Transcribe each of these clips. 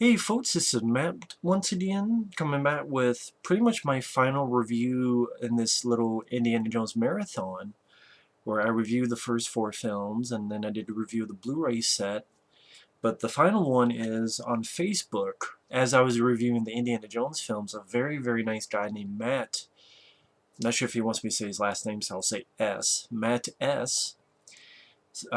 Hey folks, this is Matt once again, coming back with pretty much my final review in this little Indiana Jones marathon, where I reviewed the first 4 films and then I did a review of the Blu-ray set. But the final one is on Facebook. As I was reviewing the Indiana Jones films, a very, very nice guy named Matt, not sure if he wants me to say his last name, so I'll say S, Matt S,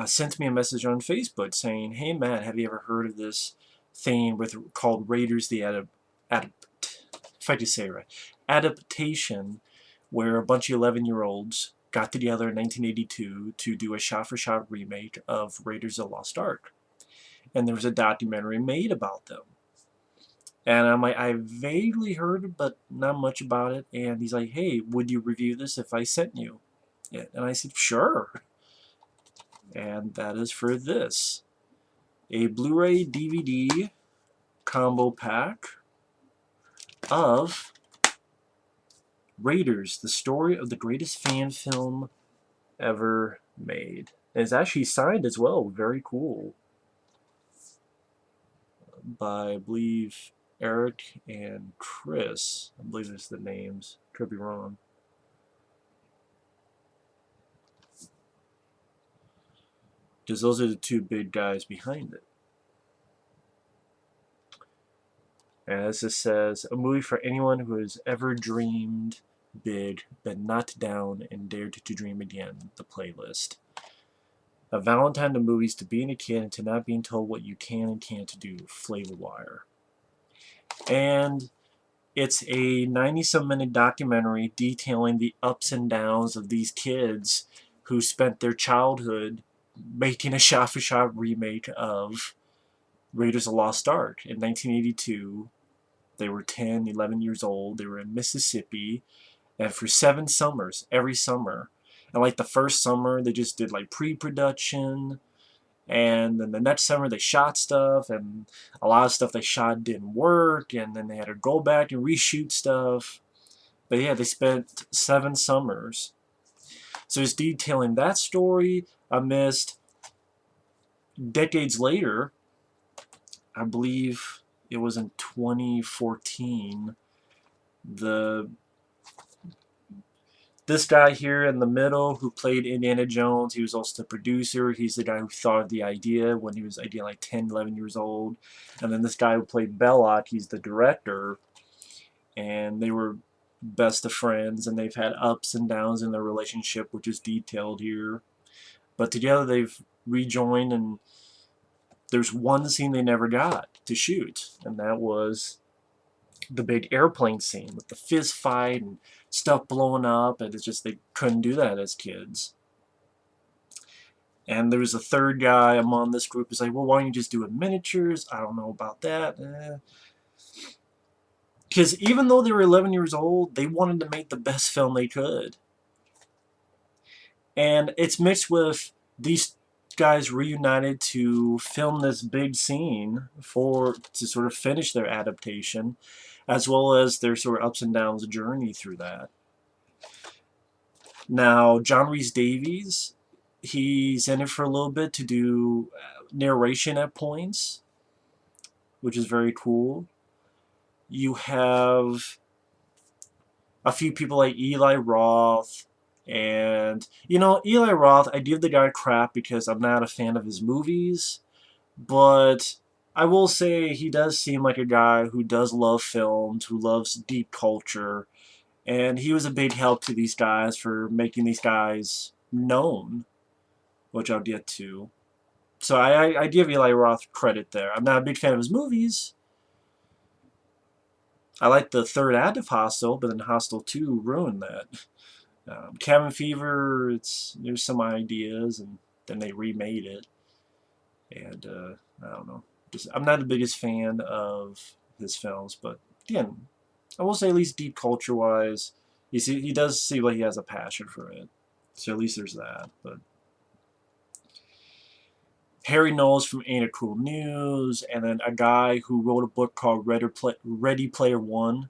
sent me a message on Facebook saying, "Hey Matt, have you ever heard of this thing called Raiders the if I can say it right, adaptation, where a bunch of 11-year-olds got together in 1982 to do a shot-for-shot remake of Raiders of the Lost Ark, and there was a documentary made about them." And I'm like, I vaguely heard, but not much about it. And he's like, "Hey, would you review this if I sent you it?" And I said, "Sure." And that is for this. A Blu-ray DVD combo pack of Raiders, the story of the greatest fan film ever made. And it's actually signed as well, very cool, by, I believe, Eric and Chris. I believe that's the names. Could be wrong. Because those are the two big guys behind it. And as it says, a movie for anyone who has ever dreamed big, been knocked down, and dared to dream again. The playlist. A Valentine to movies, to being a kid, and to not being told what you can and can't do. Flavor Wire. And it's a 90-some minute documentary detailing the ups and downs of these kids who spent their childhood making a shot-for-shot remake of Raiders of the Lost Ark in 1982. They were 10, 11 years old. They were in Mississippi. And for 7 summers, every summer, and like the first summer, they just did like pre-production. And then the next summer, they shot stuff. And a lot of stuff they shot didn't work. And then they had to go back and reshoot stuff. But yeah, they spent 7 summers. So it's detailing that story amidst decades later. I believe it was in 2014. This guy here in the middle who played Indiana Jones, he was also the producer. He's the guy who thought of the idea when he was, again, like 10, 11 years old. And then this guy who played Belloc, he's the director. And they were best of friends, and they've had ups and downs in their relationship, which is detailed here. But together they've rejoined, and there's one scene they never got to shoot, and that was the big airplane scene with the fist fight and stuff blowing up, and it's just they couldn't do that as kids. And there was a third guy among this group who's like, "Well, why don't you just do it in miniatures?" I don't know about that. Because even though they were 11 years old, they wanted to make the best film they could. And it's mixed with these guys reunited to film this big scene to sort of finish their adaptation, as well as their sort of ups and downs journey through that. Now, John Rhys-Davies, he's in it for a little bit to do narration at points, which is very cool. You have a few people like Eli Roth, and, Eli Roth, I give the guy crap because I'm not a fan of his movies, but I will say he does seem like a guy who does love films, who loves deep culture, and he was a big help to these guys for making these guys known, which I'll get to. So I give Eli Roth credit there. I'm not a big fan of his movies. I like the third act of Hostel, but then Hostel 2 ruined that. Cabin Fever, there's some ideas, and then they remade it. And I don't know. I'm not the biggest fan of his films, but again, I will say at least deep culture-wise, he does seem like he has a passion for it. So at least there's that. But Harry Knowles from Ain't It Cool News, and then a guy who wrote a book called Ready Player One,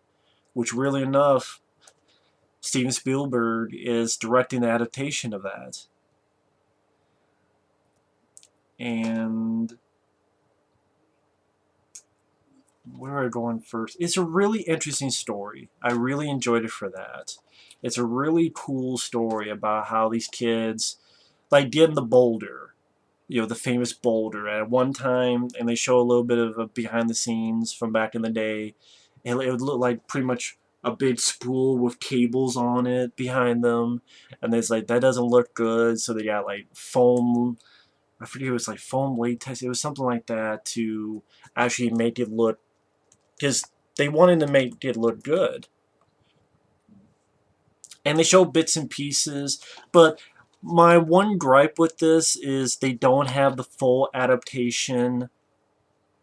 which, really enough, Steven Spielberg is directing the adaptation of that. And where are I going first? It's a really interesting story. I really enjoyed it for that. It's a really cool story about how these kids, like getting the boulder, the famous boulder at one time, and they show a little bit of a behind the scenes from back in the day, and it would look like pretty much a big spool with cables on it behind them, and it's like that doesn't look good, so they got like foam. I forget, it was like foam latex. It was something like that to actually make it look, because they wanted to make it look good. And they show bits and pieces, but my one gripe with this is they don't have the full adaptation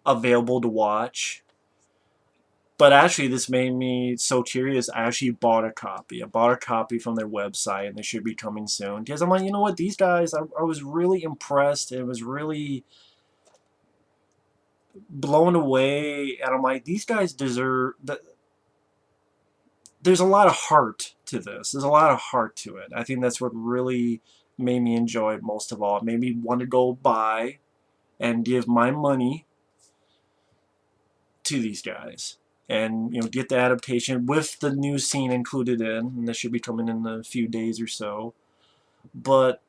available to watch. But actually, this made me so curious. I actually bought a copy. I bought a copy from their website, and they should be coming soon. Because I'm like, you know what, these guys, I was really impressed. It was really blown away, and I'm like, these guys deserve. There's a lot of heart to this. There's a lot of heart to it. I think that's what really made me enjoy it most of all. It made me want to go buy and give my money to these guys, and get the adaptation with the new scene included in, and this should be coming in a few days or so. But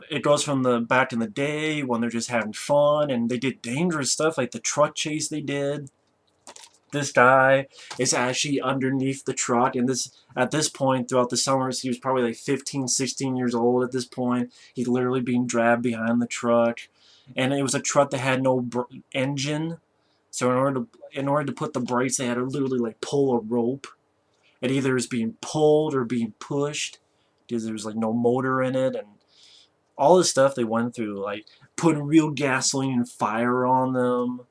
it goes from the back in the day when they're just having fun, and they did dangerous stuff like the truck chase they did. This guy is actually underneath the truck, and at this point throughout the summers, he was probably like 15, 16 years old at this point. He's literally being dragged behind the truck, and it was a truck that had no engine. So in order to put the brakes, they had to literally like pull a rope. It either was being pulled or being pushed because there was like no motor in it, and all this stuff they went through, like putting real gasoline and fire on them.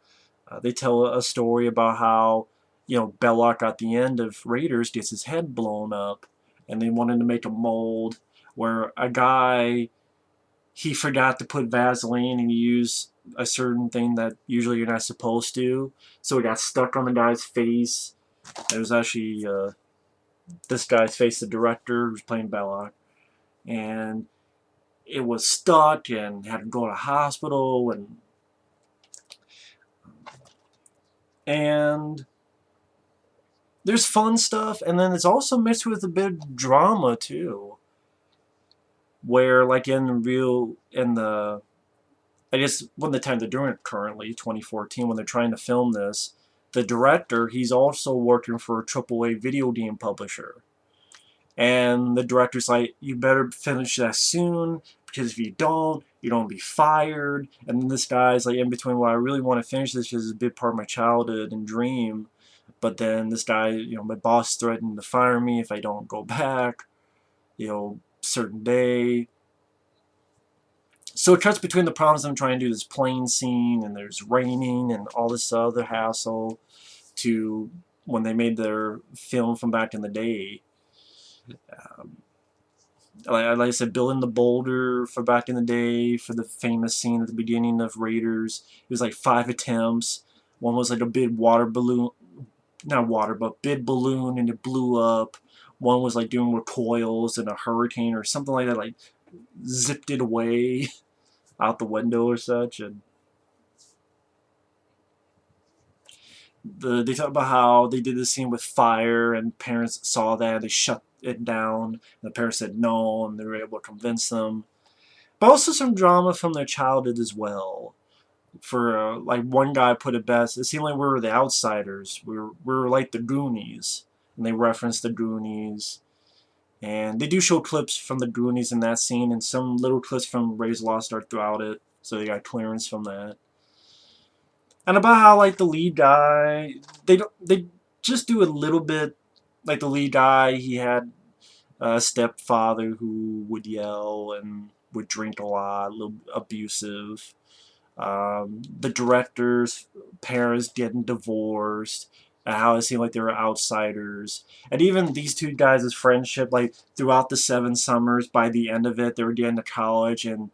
They tell a story about how, Belloc at the end of Raiders gets his head blown up, and they wanted to make a mold where a guy, he forgot to put Vaseline and he used a certain thing that usually you're not supposed to, so it got stuck on the guy's face. It was actually this guy's face, the director who's playing Belloc, and it was stuck and had to go to hospital, and there's fun stuff, and then it's also mixed with a bit of drama too. Where like in the I guess when the time they're doing it currently, 2014, when they're trying to film this, the director, he's also working for a AAA video game publisher. And the director's like, you better finish that soon, because if you don't, you're going to be fired. And then this guy's like in between, well, I really want to finish this because it's a big part of my childhood and dream. But then this guy, my boss threatened to fire me if I don't go back, certain day. So it cuts between the problems of them trying to do this plane scene, and there's raining and all this other hassle, to when they made their film from back in the day. Um, like I said, building the boulder for back in the day for the famous scene at the beginning of Raiders. It was like 5 attempts. One was like a big water balloon, not water, but big balloon, and it blew up. One was like doing recoils in a hurricane or something like that, like zipped it away out the window or such. And they talk about how they did this scene with fire, and parents saw that, they shut it down, and the parents said no, and they were able to convince them. But also some drama from their childhood as well. For like one guy put it best, it seemed like we were the outsiders. We were like the Goonies, and they referenced the Goonies. And they do show clips from the Goonies in that scene, and some little clips from Raiders Lost Ark throughout it, so they got clearance from that. And about how like the lead guy, they just do a little bit, like the lead guy, he had a stepfather who would yell and would drink a lot, a little abusive. The director's parents getting divorced, and how it seemed like they were outsiders. And even these two guys' friendship, like throughout the 7 summers, by the end of it, they were getting to college and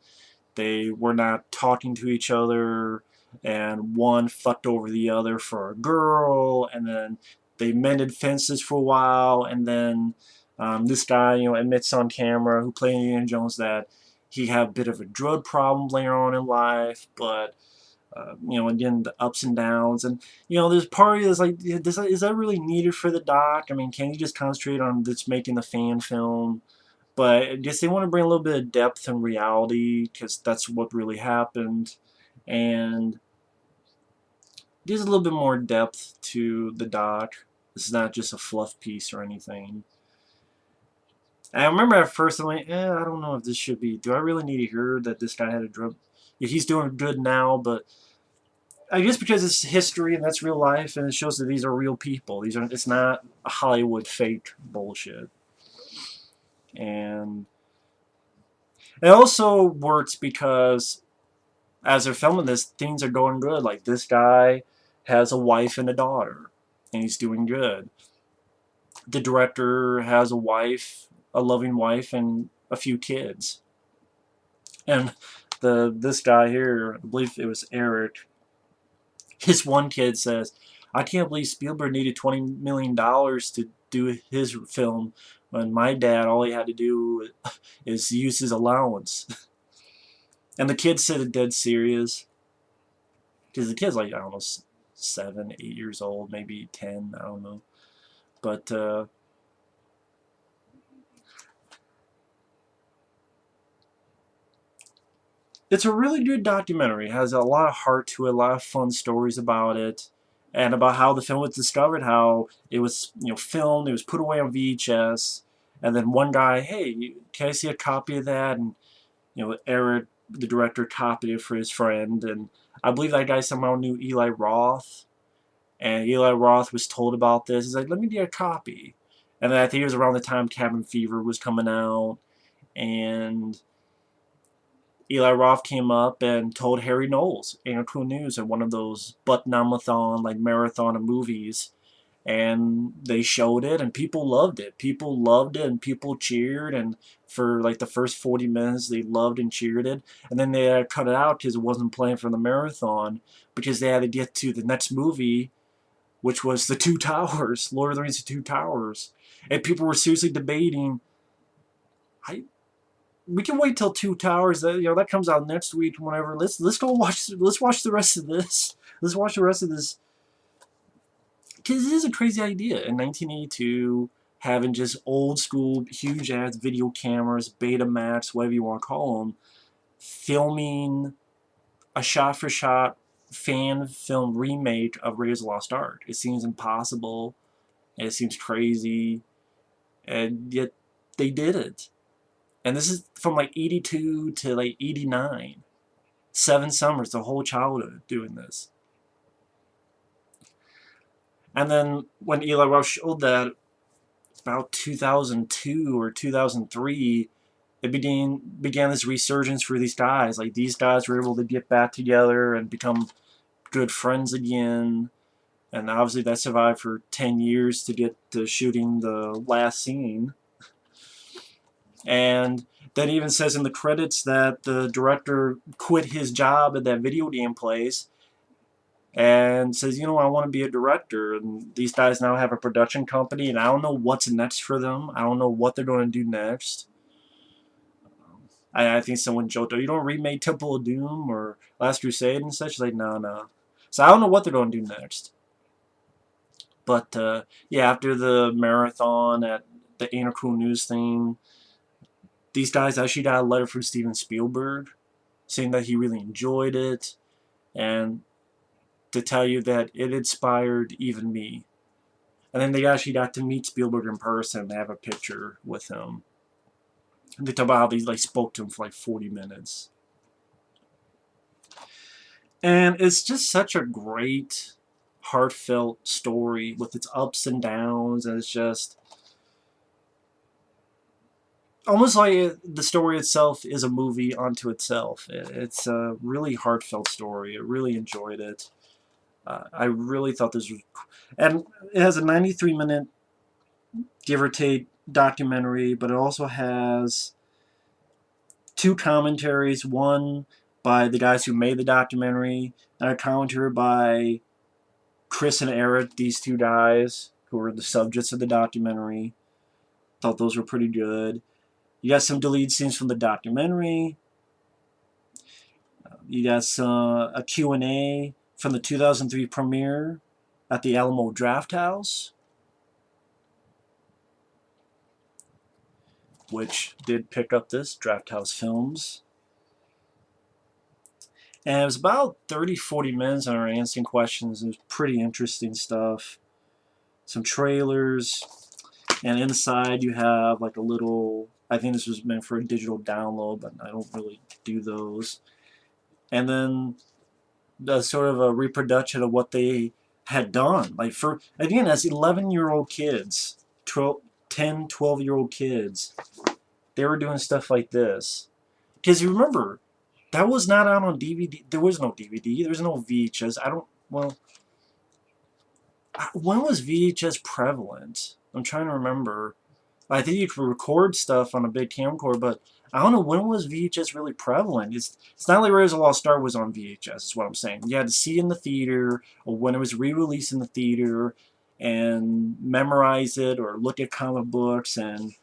they were not talking to each other, and one fucked over the other for a girl, and then they mended fences for a while, and then this guy, admits on camera, who played Indiana Jones, that he had a bit of a drug problem later on in life, but again, the ups and downs, and there's part of it is like, is that really needed for the doc? I mean, can you just concentrate on just making the fan film? But I guess they want to bring a little bit of depth and reality because that's what really happened, and there's a little bit more depth to the doc. This is not just a fluff piece or anything. And I remember at first I'm like, I don't know if this should be. Do I really need to hear that this guy had a drug? Yeah, he's doing good now, but I guess because it's history and that's real life, and it shows that these are real people. It's not a Hollywood fake bullshit. And it also works because as they're filming this, things are going good. Like, this guy has a wife and a daughter, and he's doing good. The director has a wife, a loving wife, and a few kids. And this guy here, I believe it was Eric, his one kid says, I can't believe Spielberg needed $20 million to do his film when my dad, all he had to do is use his allowance. And the kid said it dead serious. Because the kid's like, I don't know, 7, 8 years old, maybe 10, I don't know. But, it's a really good documentary. It has a lot of heart to it, a lot of fun stories about it, and about how the film was discovered, how it was, filmed, it was put away on VHS, and then one guy, hey, can I see a copy of that? And, Eric, the director, copied it for his friend, and I believe that guy somehow knew Eli Roth, and Eli Roth was told about this. He's like, let me get a copy. And then I think it was around the time Cabin Fever was coming out, and Eli Roth came up and told Harry Knowles, Cool News, at one of those button-on-a-thon, like marathon of movies, and they showed it, and people loved it. People loved it, and people cheered, and for like the first 40 minutes, they loved and cheered it, and then they had to cut it out because it wasn't playing for the marathon, because they had to get to the next movie, which was The Two Towers, Lord of the Rings: The Two Towers, and people were seriously debating, I we can wait till Two Towers. That comes out next week. Whenever let's go watch. Let's watch the rest of this. Let's watch the rest of this because it is a crazy idea in 1982 having just old school huge ass video cameras, Betamax, whatever you want to call them, filming a shot for shot fan film remake of Raiders of the Lost Ark. It seems impossible. And it seems crazy, and yet they did it. And this is from like 82 to like 89. 7 summers, the whole childhood doing this. And then when Eli Roth showed that about 2002 or 2003, it began this resurgence for these guys. Like, these guys were able to get back together and become good friends again. And obviously that survived for 10 years to get to shooting the last scene. And that even says in the credits that the director quit his job at that video game place and says, I want to be a director. And these guys now have a production company, and I don't know what's next for them. I don't know what they're going to do next. I think someone joked, you don't remake Temple of Doom or Last Crusade and such? Like, no. So I don't know what they're going to do next. But, yeah, after the marathon at the Ain't Cool News thing, these guys actually got a letter from Steven Spielberg saying that he really enjoyed it, and to tell you that it inspired even me. And then they actually got to meet Spielberg in person. They have a picture with him. And they talk about how they spoke to him for like 40 minutes. And it's just such a great, heartfelt story with its ups and downs, and it's just almost like the story itself is a movie unto itself. It's a really heartfelt story. I really enjoyed it. I really thought this was... And it has a 93-minute, give or take, documentary, but it also has 2 commentaries. One by the guys who made the documentary, and a commentary by Chris and Eric, these 2 guys who were the subjects of the documentary. Thought those were pretty good. You got some deleted scenes from the documentary, You got a Q&A from the 2003 premiere at the Alamo Drafthouse, which did pick up this, Drafthouse Films. And it was about 30-40 minutes on our answering questions. It was pretty interesting stuff. Some trailers. And inside you have like a little, I think this was meant for a digital download, but I don't really do those. And then the sort of a reproduction of what they had done. Like for, again, as 11-year-old kids, 10, 12-year-old kids, they were doing stuff like this. Because you remember, that was not out on DVD. There was no DVD. There was no VHS. Well, when was VHS prevalent? I'm trying to remember. I think you could record stuff on a big camcorder, but I don't know, when was VHS really prevalent? It's not like Raiders of the Lost Ark was on VHS, is what I'm saying. You had to see it in the theater, or when it was re-released in the theater, and memorize it, or look at comic books. And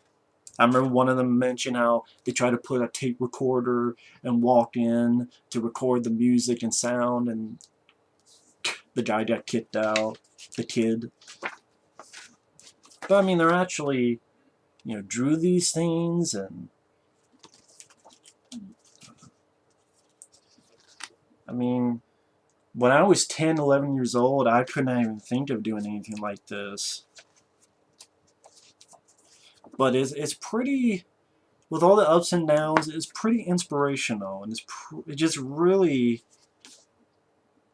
I remember one of them mentioned how they tried to put a tape recorder and walk in to record the music and sound, and the guy got kicked out, the kid. But I mean, they're actually, drew these things, and I mean, when I was 10, 11 years old, I couldn't even think of doing anything like this. But it's pretty, with all the ups and downs, it's pretty inspirational, and it's just really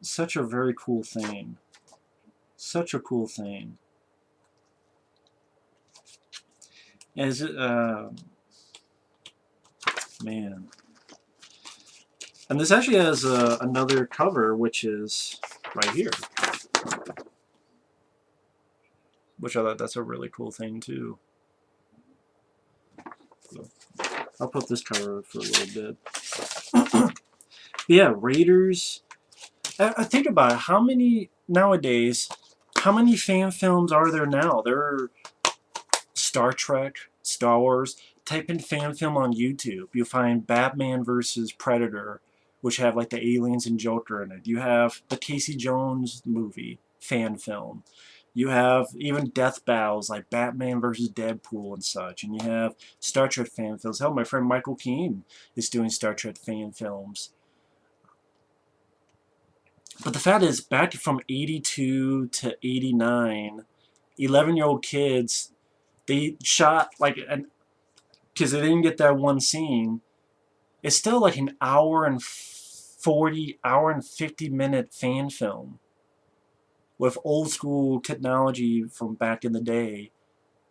such a very cool thing. Such a cool thing. Is it, man. And this actually has another cover, which is right here. Which I thought that's a really cool thing, too. So, I'll put this cover for a little bit. Yeah, Raiders. I think about it. How many, nowadays, how many fan films are there now? There are Star Trek, Star Wars. Type in fan film on YouTube. You'll find Batman versus Predator, which have like the aliens and Joker in it. You have the Casey Jones movie, fan film. You have even death battles like Batman versus Deadpool and such. And you have Star Trek fan films. Hell, my friend Michael Keane is doing Star Trek fan films. But the fact is, back from 82 to 89, 11-year-old kids, they shot like, because they didn't get that one scene, it's still like an hour and 50-minute fan film with old school technology from back in the day.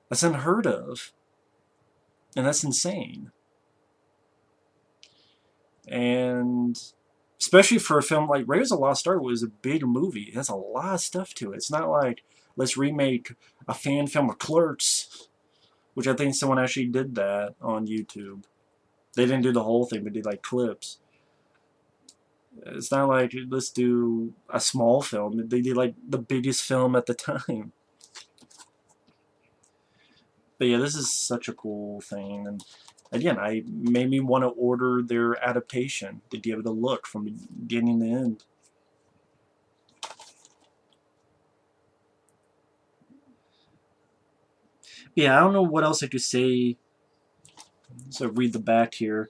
That's unheard of. And that's insane. And especially for a film like Raiders of the Lost Ark was a big movie. It has a lot of stuff to it. It's not like, let's remake a fan film of Clerks, which I think someone actually did that on YouTube. They didn't do the whole thing, but did like clips. It's not like, let's do a small film. They did like the biggest film at the time. But yeah, this is such a cool thing. And again, I made me want to order their adaptation to give it a look from beginning to end. Yeah, I don't know what else I could say. So read the back here.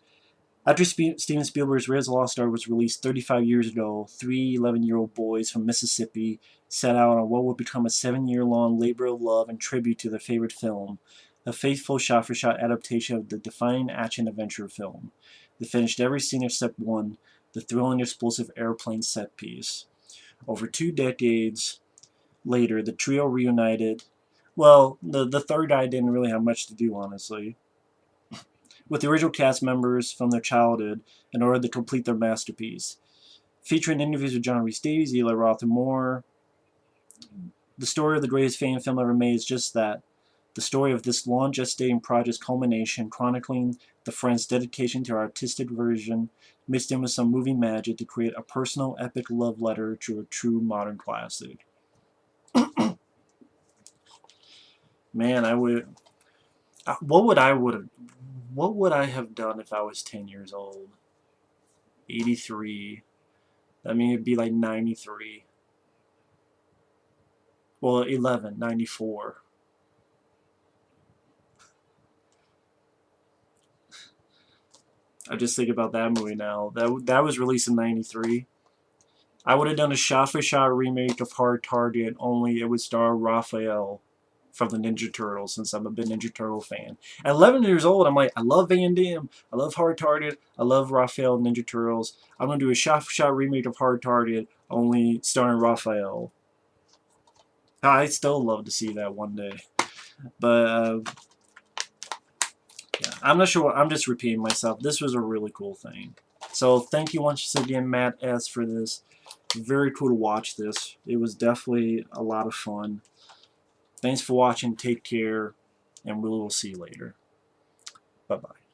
After Steven Spielberg's Raiders of the Lost Ark was released 35 years ago, three 11-year-old boys from Mississippi set out on what would become a 7-year-long labor of love and tribute to their favorite film, a faithful shot-for-shot adaptation of the defining action-adventure film. They finished every scene except one, the thrilling explosive airplane set piece. Over 2 decades later, the trio reunited. Well, the third guy didn't really have much to do, honestly, with the original cast members from their childhood in order to complete their masterpiece. Featuring interviews with John Rhys Davies, Eli Roth, and more, the story of the greatest fan film ever made is just that. The story of this long gestating project's culmination, chronicling the friends' dedication to our artistic version, mixed in with some movie magic to create a personal, epic love letter to a true modern classic. Man, I would... What would I have done if I was 10 years old? 83. I mean, it'd be like 93. Well, 11, 94. I just think about that movie now. That was released in 93. I would have done a shot-for-shot remake of Hard Target, only it would star Raphael from the Ninja Turtles, since I'm a big Ninja Turtle fan. At 11 years old, I'm like, I love Van Damme, I love Hard Target, I love Raphael Ninja Turtles. I'm going to do a shot-for-shot remake of Hard Target, only starring Raphael. I still love to see that one day. But, yeah, I'm not sure. I'm just repeating myself. This was a really cool thing. So thank you once again, Matt S., for this. Very cool to watch this. It was definitely a lot of fun. Thanks for watching. Take care, and we will see you later. Bye-bye.